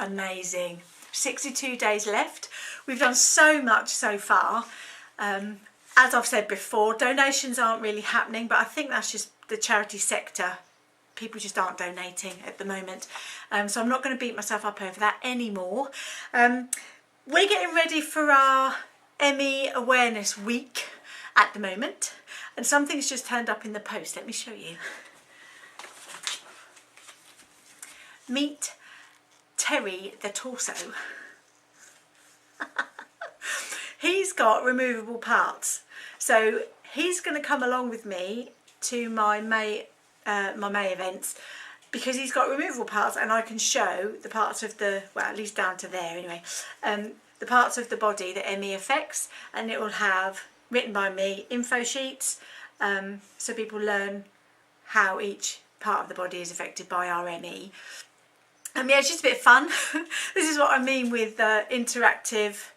amazing. 62 days left. We've done so much so far. As I've said before, donations aren't really happening, but I think that's just the charity sector. People just aren't donating at the moment. So I'm not going to beat myself up over that anymore. We're getting ready for our M.E Awareness week at the moment. And something's just turned up in the post. Let me show you. Meet Terry the torso. He's got removable parts. So he's going to come along with me to my May events, because he's got removable parts and I can show the parts of the, well, at least down to there anyway, the parts of the body that M.E affects, and it will have, written by me, info sheets, so people learn how each part of the body is affected by our M.E. Yeah, it's just a bit of fun. This is what I mean with interactive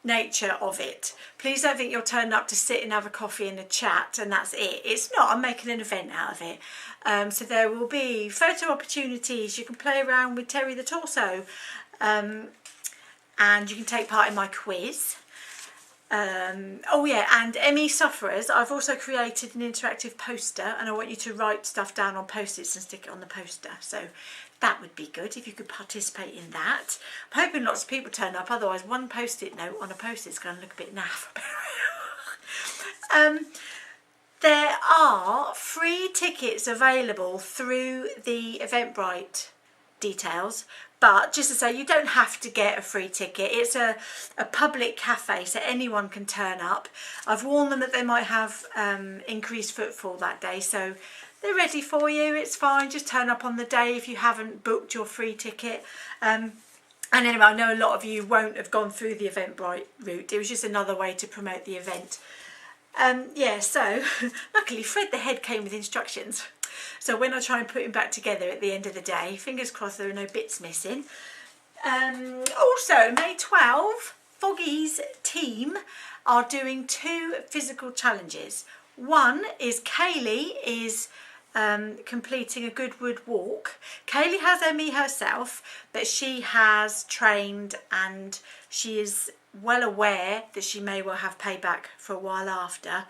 nature of it. Please don't think you're turning up to sit and have a coffee and a chat and that's it. It's not. I'm making an event out of it. So there will be photo opportunities. You can play around with Terry the torso, and you can take part in my quiz. Oh yeah, and M.E sufferers, I've also created an interactive poster, and I want you to write stuff down on post-its and stick it on the poster. So that would be good if you could participate in that. I'm hoping lots of people turn up, otherwise one post-it note on a post-it is going to look a bit naff. There are free tickets available through the Eventbrite details, but just to say, you don't have to get a free ticket. It's a public cafe, so anyone can turn up. I've warned them that they might have increased footfall that day, so they're ready for you. It's fine, just turn up on the day if you haven't booked your free ticket. And anyway, I know a lot of you won't have gone through the Eventbrite route. It was just another way to promote the event. Yeah, so luckily Fred the head came with instructions. So when I try and put him back together at the end of the day, fingers crossed there are no bits missing. Also, May 12, Foggy's team are doing 2 physical challenges. One is Kaylee is completing a Goodwood walk. Kaylee has M.E herself, but she has trained and she is well aware that she may well have payback for a while after.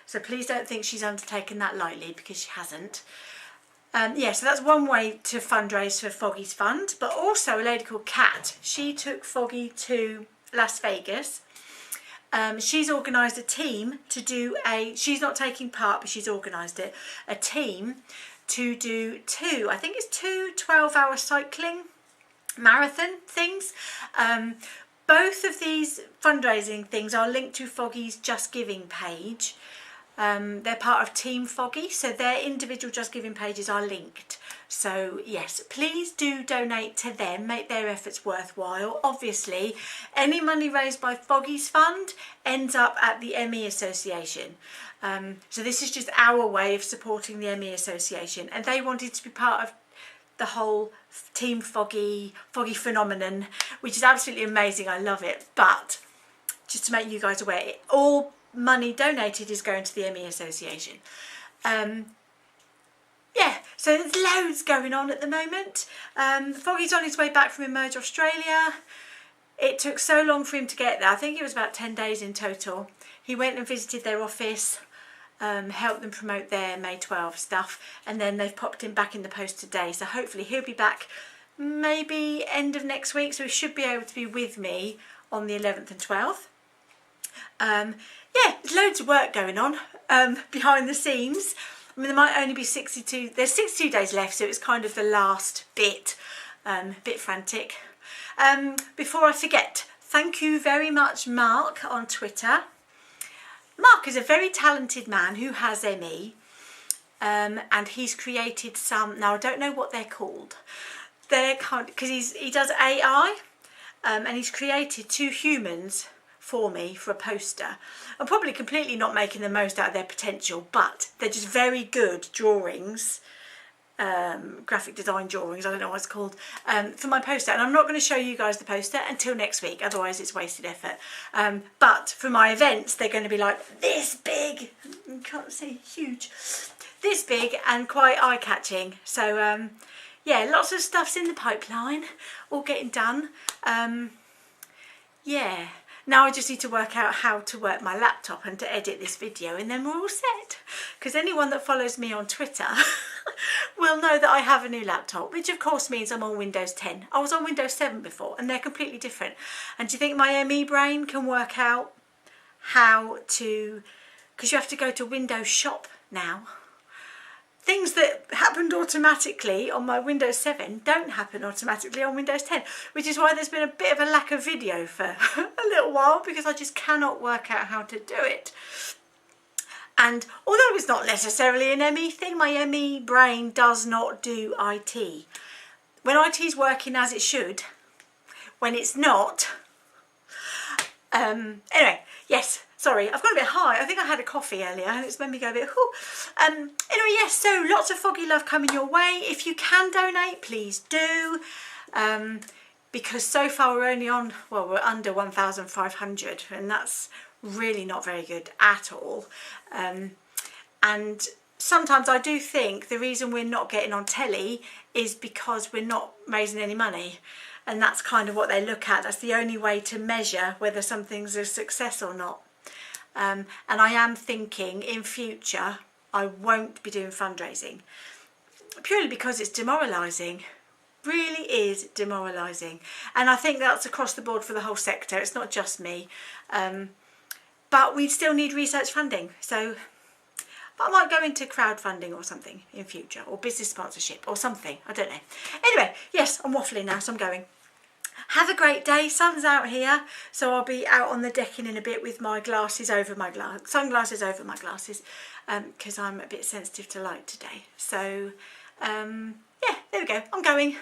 So please don't think she's undertaken that lightly, because she hasn't. Yeah, so that's one way to fundraise for Foggy's fund, but also a lady called Kat. She took Foggy to Las Vegas. She's organised a team to do she's not taking part, but she's organised it, a team to do 2 12-hour cycling marathon things. Both of these fundraising things are linked to Foggy's Just Giving page. They're part of Team Foggy, so their individual Just Giving pages are linked. So yes, please do donate to them, make their efforts worthwhile. Obviously, any money raised by Foggy's fund ends up at the M.E Association. So this is just our way of supporting the M.E Association, and they wanted to be part of the whole Team Foggy phenomenon, which is absolutely amazing. I love it. But just to make you guys aware, all money donated is going to the M.E Association. Yeah, so there's loads going on at the moment. Foggy's on his way back from Emerge Australia. It took so long for him to get there. I think it was about 10 days in total. He went and visited their office, helped them promote their May 12 stuff, and then they've popped him back in the post today. So hopefully he'll be back maybe end of next week, so he should be able to be with me on the 11th and 12th. Yeah, there's loads of work going on behind the scenes. I mean, there might only be 62, there's 62 days left, so it's kind of the last bit, bit frantic. Before I forget, thank you very much, Mark, on Twitter. Mark is a very talented man who has M.E, and he's created some, now I don't know what they're called, they're kind, because he does AI, and he's created 2 humans for me for a poster. I'm probably completely not making the most out of their potential, but they're just very good drawings, graphic design drawings, I don't know what it's called, for my poster. And I'm not going to show you guys the poster until next week, otherwise it's wasted effort. But for my events, they're going to be like this big, you can't see, huge, this big and quite eye-catching. So yeah, lots of stuff's in the pipeline, all getting done. Yeah, now I just need to work out how to work my laptop and to edit this video, and then we're all set. Because anyone that follows me on Twitter will know that I have a new laptop, which of course means I'm on Windows 10. I was on Windows 7 before, and they're completely different. And do you think my ME brain can work out how to, because you have to go to Windows Shop now. Things that happened automatically on my Windows 7 don't happen automatically on Windows 10, which is why there's been a bit of a lack of video for a little while, because I just cannot work out how to do it. And although it's not necessarily an ME thing, my ME brain does not do IT. When IT is working as it should, when it's not. Anyway, yes. Sorry, I've got a bit high. I think I had a coffee earlier and it's made me go a bit, whoo. Anyway, yes, so lots of foggy love coming your way. If you can donate, please do. Because so far we're only on, well, we're under 1,500, and that's really not very good at all. And sometimes I do think the reason we're not getting on telly is because we're not raising any money. And that's kind of what they look at. That's the only way to measure whether something's a success or not. And I am thinking in future I won't be doing fundraising, purely because it's demoralising, really is demoralising, and I think that's across the board for the whole sector. It's not just me, but we still need research funding, so I might go into crowdfunding or something in future, or business sponsorship or something, I don't know. Anyway, yes, I'm waffling now, so I'm going. Have a great day. Sun's out here, so I'll be out on the decking in a bit with my glasses over my sunglasses over my glasses, because I'm a bit sensitive to light today. So yeah, there we go. I'm going.